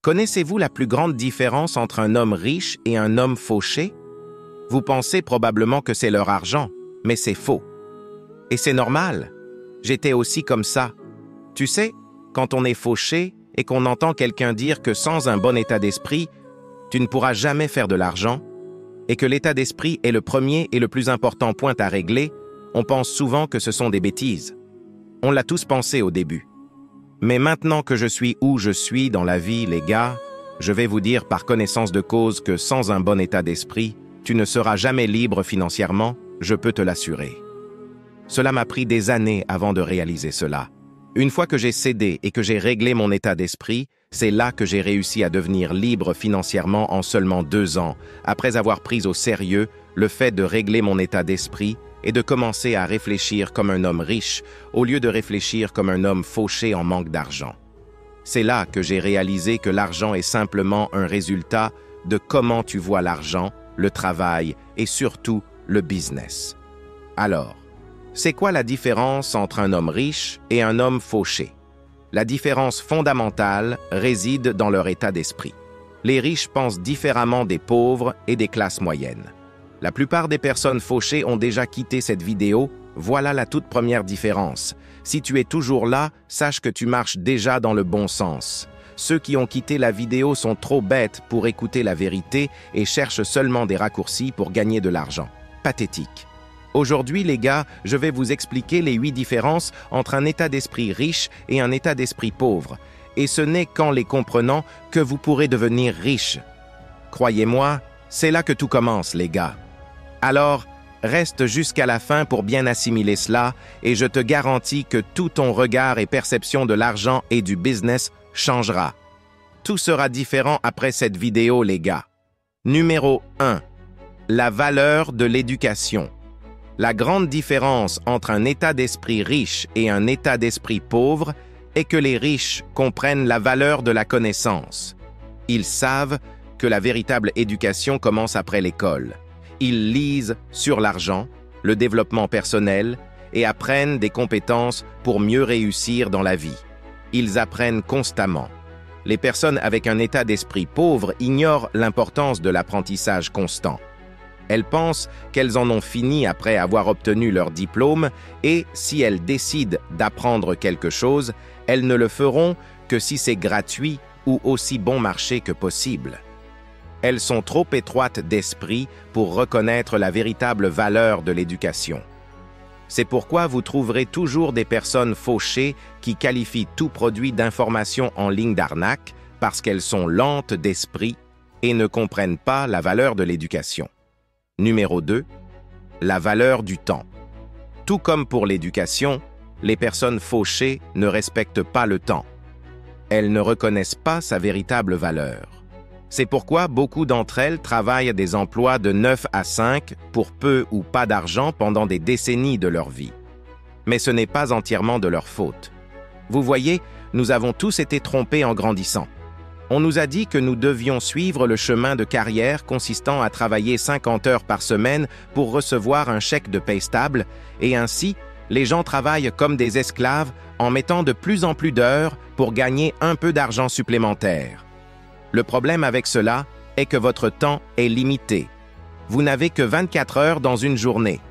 Connaissez-vous la plus grande différence entre un homme riche et un homme fauché? Vous pensez probablement que c'est leur argent, mais c'est faux. Et c'est normal. J'étais aussi comme ça. Tu sais, quand on est fauché et qu'on entend quelqu'un dire que sans un bon état d'esprit, tu ne pourras jamais faire de l'argent, et que l'état d'esprit est le premier et le plus important point à régler, on pense souvent que ce sont des bêtises. On l'a tous pensé au début. Mais maintenant que je suis où je suis dans la vie, les gars, je vais vous dire par connaissance de cause que sans un bon état d'esprit, tu ne seras jamais libre financièrement, je peux te l'assurer. Cela m'a pris des années avant de réaliser cela. Une fois que j'ai cédé et que j'ai réglé mon état d'esprit, c'est là que j'ai réussi à devenir libre financièrement en seulement 2 ans, après avoir pris au sérieux le fait de régler mon état d'esprit et de commencer à réfléchir comme un homme riche au lieu de réfléchir comme un homme fauché en manque d'argent. C'est là que j'ai réalisé que l'argent est simplement un résultat de comment tu vois l'argent, le travail et surtout le business. Alors, c'est quoi la différence entre un homme riche et un homme fauché? La différence fondamentale réside dans leur état d'esprit. Les riches pensent différemment des pauvres et des classes moyennes. La plupart des personnes fauchées ont déjà quitté cette vidéo, voilà la toute première différence. Si tu es toujours là, sache que tu marches déjà dans le bon sens. Ceux qui ont quitté la vidéo sont trop bêtes pour écouter la vérité et cherchent seulement des raccourcis pour gagner de l'argent. Pathétique. Aujourd'hui, les gars, je vais vous expliquer les 8 différences entre un état d'esprit riche et un état d'esprit pauvre. Et ce n'est qu'en les comprenant que vous pourrez devenir riche. Croyez-moi, c'est là que tout commence, les gars. Alors, reste jusqu'à la fin pour bien assimiler cela et je te garantis que tout ton regard et perception de l'argent et du business changera. Tout sera différent après cette vidéo, les gars. Numéro 1. La valeur de l'éducation. La grande différence entre un état d'esprit riche et un état d'esprit pauvre est que les riches comprennent la valeur de la connaissance. Ils savent que la véritable éducation commence après l'école. Ils lisent sur l'argent, le développement personnel et apprennent des compétences pour mieux réussir dans la vie. Ils apprennent constamment. Les personnes avec un état d'esprit pauvre ignorent l'importance de l'apprentissage constant. Elles pensent qu'elles en ont fini après avoir obtenu leur diplôme et, si elles décident d'apprendre quelque chose, elles ne le feront que si c'est gratuit ou aussi bon marché que possible. Elles sont trop étroites d'esprit pour reconnaître la véritable valeur de l'éducation. C'est pourquoi vous trouverez toujours des personnes fauchées qui qualifient tout produit d'information en ligne d'arnaque parce qu'elles sont lentes d'esprit et ne comprennent pas la valeur de l'éducation. Numéro 2. La valeur du temps. Tout comme pour l'éducation, les personnes fauchées ne respectent pas le temps. Elles ne reconnaissent pas sa véritable valeur. C'est pourquoi beaucoup d'entre elles travaillent des emplois de 9 à 5 pour peu ou pas d'argent pendant des décennies de leur vie. Mais ce n'est pas entièrement de leur faute. Vous voyez, nous avons tous été trompés en grandissant. On nous a dit que nous devions suivre le chemin de carrière consistant à travailler 50 heures par semaine pour recevoir un chèque de paie stable, et ainsi, les gens travaillent comme des esclaves en mettant de plus en plus d'heures pour gagner un peu d'argent supplémentaire. Le problème avec cela est que votre temps est limité. Vous n'avez que 24 heures dans une journée.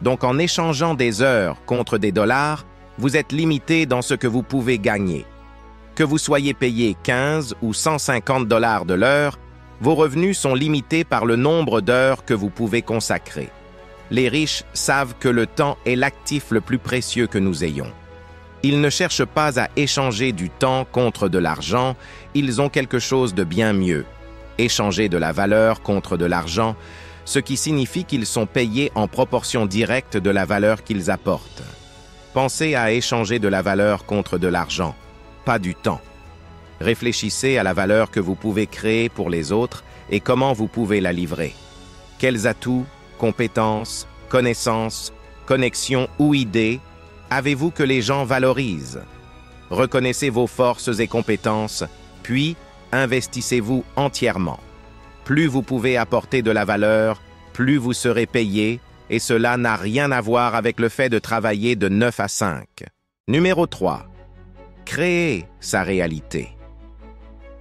Donc en échangeant des heures contre des dollars, vous êtes limité dans ce que vous pouvez gagner. Que vous soyez payé 15 ou 150 dollars de l'heure, vos revenus sont limités par le nombre d'heures que vous pouvez consacrer. Les riches savent que le temps est l'actif le plus précieux que nous ayons. Ils ne cherchent pas à échanger du temps contre de l'argent, ils ont quelque chose de bien mieux. Échanger de la valeur contre de l'argent, ce qui signifie qu'ils sont payés en proportion directe de la valeur qu'ils apportent. Pensez à échanger de la valeur contre de l'argent, pas du temps. Réfléchissez à la valeur que vous pouvez créer pour les autres et comment vous pouvez la livrer. Quels atouts, compétences, connaissances, connexions ou idées avez-vous que les gens valorisent? Reconnaissez vos forces et compétences, puis investissez-vous entièrement. Plus vous pouvez apporter de la valeur, plus vous serez payé, et cela n'a rien à voir avec le fait de travailler de 9 à 5. Numéro 3. Créer sa réalité.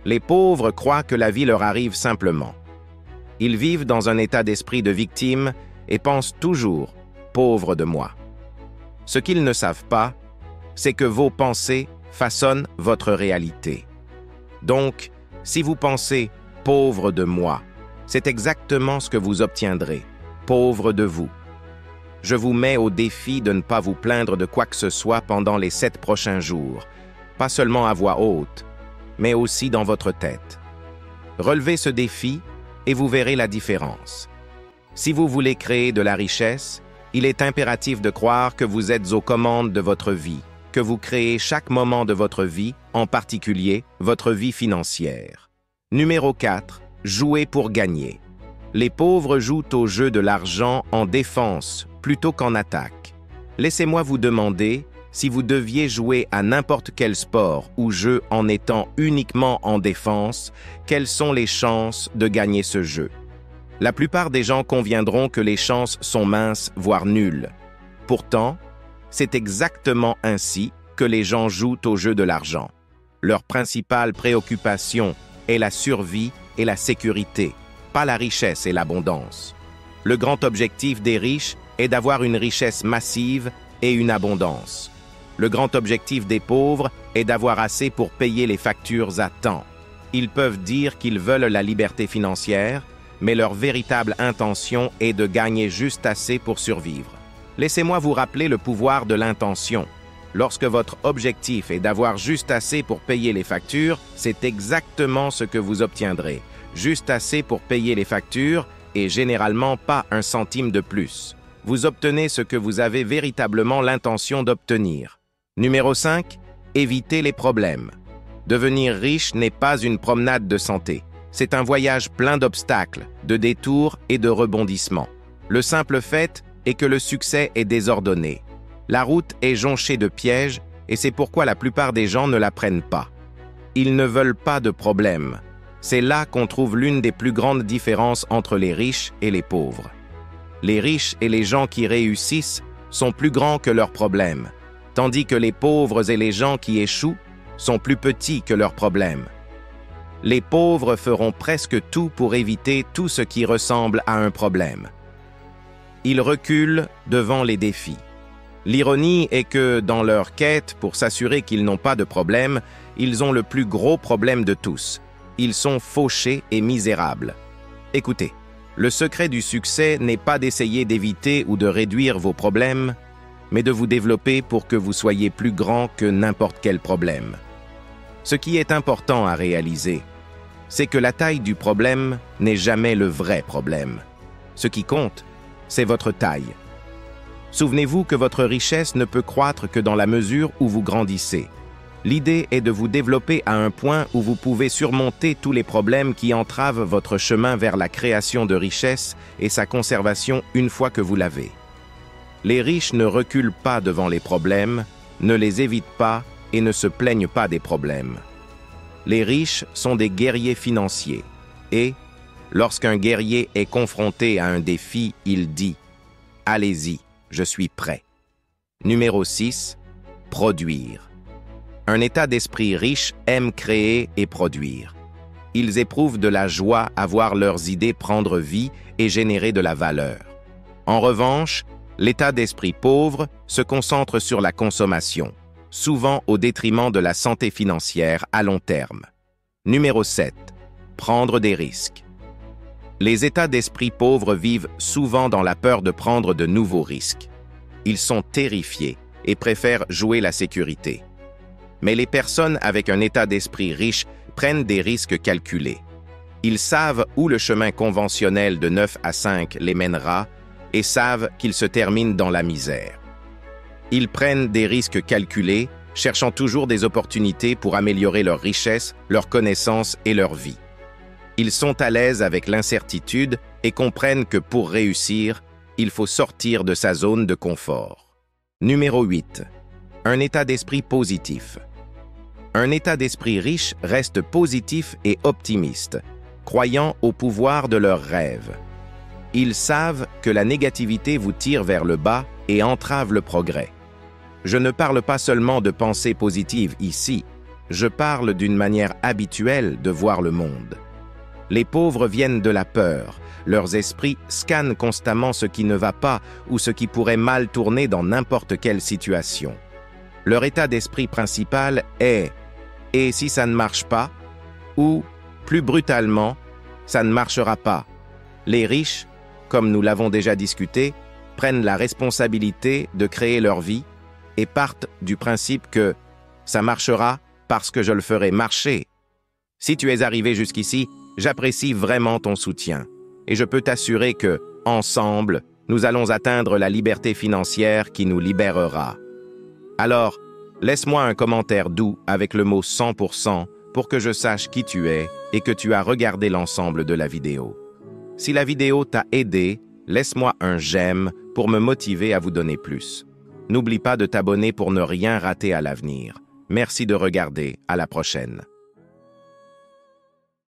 Les pauvres croient que la vie leur arrive simplement. Ils vivent dans un état d'esprit de victime et pensent toujours « pauvre de moi ». Ce qu'ils ne savent pas, c'est que vos pensées façonnent votre réalité. Donc, si vous pensez « pauvre de moi », c'est exactement ce que vous obtiendrez, pauvre de vous. Je vous mets au défi de ne pas vous plaindre de quoi que ce soit pendant les 7 prochains jours, pas seulement à voix haute, mais aussi dans votre tête. Relevez ce défi et vous verrez la différence. Si vous voulez créer de la richesse, il est impératif de croire que vous êtes aux commandes de votre vie, que vous créez chaque moment de votre vie, en particulier votre vie financière. Numéro 4. Jouer pour gagner. Les pauvres jouent au jeu de l'argent en défense plutôt qu'en attaque. Laissez-moi vous demander, si vous deviez jouer à n'importe quel sport ou jeu en étant uniquement en défense, quelles sont les chances de gagner ce jeu? La plupart des gens conviendront que les chances sont minces, voire nulles. Pourtant, c'est exactement ainsi que les gens jouent au jeu de l'argent. Leur principale préoccupation est la survie et la sécurité, pas la richesse et l'abondance. Le grand objectif des riches est d'avoir une richesse massive et une abondance. Le grand objectif des pauvres est d'avoir assez pour payer les factures à temps. Ils peuvent dire qu'ils veulent la liberté financière, mais leur véritable intention est de gagner juste assez pour survivre. Laissez-moi vous rappeler le pouvoir de l'intention. Lorsque votre objectif est d'avoir juste assez pour payer les factures, c'est exactement ce que vous obtiendrez. Juste assez pour payer les factures et généralement pas un centime de plus. Vous obtenez ce que vous avez véritablement l'intention d'obtenir. Numéro 5. Évitez les problèmes. Devenir riche n'est pas une promenade de santé. C'est un voyage plein d'obstacles, de détours et de rebondissements. Le simple fait est que le succès est désordonné. La route est jonchée de pièges et c'est pourquoi la plupart des gens ne la prennent pas. Ils ne veulent pas de problèmes. C'est là qu'on trouve l'une des plus grandes différences entre les riches et les pauvres. Les riches et les gens qui réussissent sont plus grands que leurs problèmes, tandis que les pauvres et les gens qui échouent sont plus petits que leurs problèmes. Les pauvres feront presque tout pour éviter tout ce qui ressemble à un problème. Ils reculent devant les défis. L'ironie est que, dans leur quête pour s'assurer qu'ils n'ont pas de problème, ils ont le plus gros problème de tous. Ils sont fauchés et misérables. Écoutez, le secret du succès n'est pas d'essayer d'éviter ou de réduire vos problèmes, mais de vous développer pour que vous soyez plus grand que n'importe quel problème. Ce qui est important à réaliser, c'est que la taille du problème n'est jamais le vrai problème. Ce qui compte, c'est votre taille. Souvenez-vous que votre richesse ne peut croître que dans la mesure où vous grandissez. L'idée est de vous développer à un point où vous pouvez surmonter tous les problèmes qui entravent votre chemin vers la création de richesse et sa conservation une fois que vous l'avez. Les riches ne reculent pas devant les problèmes, ne les évitent pas et ne se plaignent pas des problèmes. Les riches sont des guerriers financiers et, lorsqu'un guerrier est confronté à un défi, il dit « Allez-y, je suis prêt ». Numéro 6. Produire. Un état d'esprit riche aime créer et produire. Ils éprouvent de la joie à voir leurs idées prendre vie et générer de la valeur. En revanche, l'état d'esprit pauvre se concentre sur la consommation, souvent au détriment de la santé financière à long terme. Numéro 7. Prendre des risques. Les états d'esprit pauvres vivent souvent dans la peur de prendre de nouveaux risques. Ils sont terrifiés et préfèrent jouer la sécurité. Mais les personnes avec un état d'esprit riche prennent des risques calculés. Ils savent où le chemin conventionnel de 9 à 5 les mènera et savent qu'il se termine dans la misère. Ils prennent des risques calculés, cherchant toujours des opportunités pour améliorer leur richesse, leurs connaissances et leur vie. Ils sont à l'aise avec l'incertitude et comprennent que pour réussir, il faut sortir de sa zone de confort. Numéro 8. Un état d'esprit positif. Un état d'esprit riche reste positif et optimiste, croyant au pouvoir de leurs rêves. Ils savent que la négativité vous tire vers le bas et entrave le progrès. Je ne parle pas seulement de pensée positive ici, Je parle d'une manière habituelle de voir le monde. Les pauvres viennent de la peur. Leurs esprits scannent constamment ce qui ne va pas ou ce qui pourrait mal tourner dans n'importe quelle situation. Leur état d'esprit principal est « et si ça ne marche pas ?» ou, plus brutalement, « ça ne marchera pas ». Les riches, comme nous l'avons déjà discuté, prennent la responsabilité de créer leur vie et partent du principe que « ça marchera parce que je le ferai marcher ». Si tu es arrivé jusqu'ici, j'apprécie vraiment ton soutien et je peux t'assurer que, ensemble, nous allons atteindre la liberté financière qui nous libérera. Alors, laisse-moi un commentaire doux avec le mot 100% pour que je sache qui tu es et que tu as regardé l'ensemble de la vidéo. Si la vidéo t'a aidé, laisse-moi un j'aime pour me motiver à vous donner plus. N'oublie pas de t'abonner pour ne rien rater à l'avenir. Merci de regarder, à la prochaine.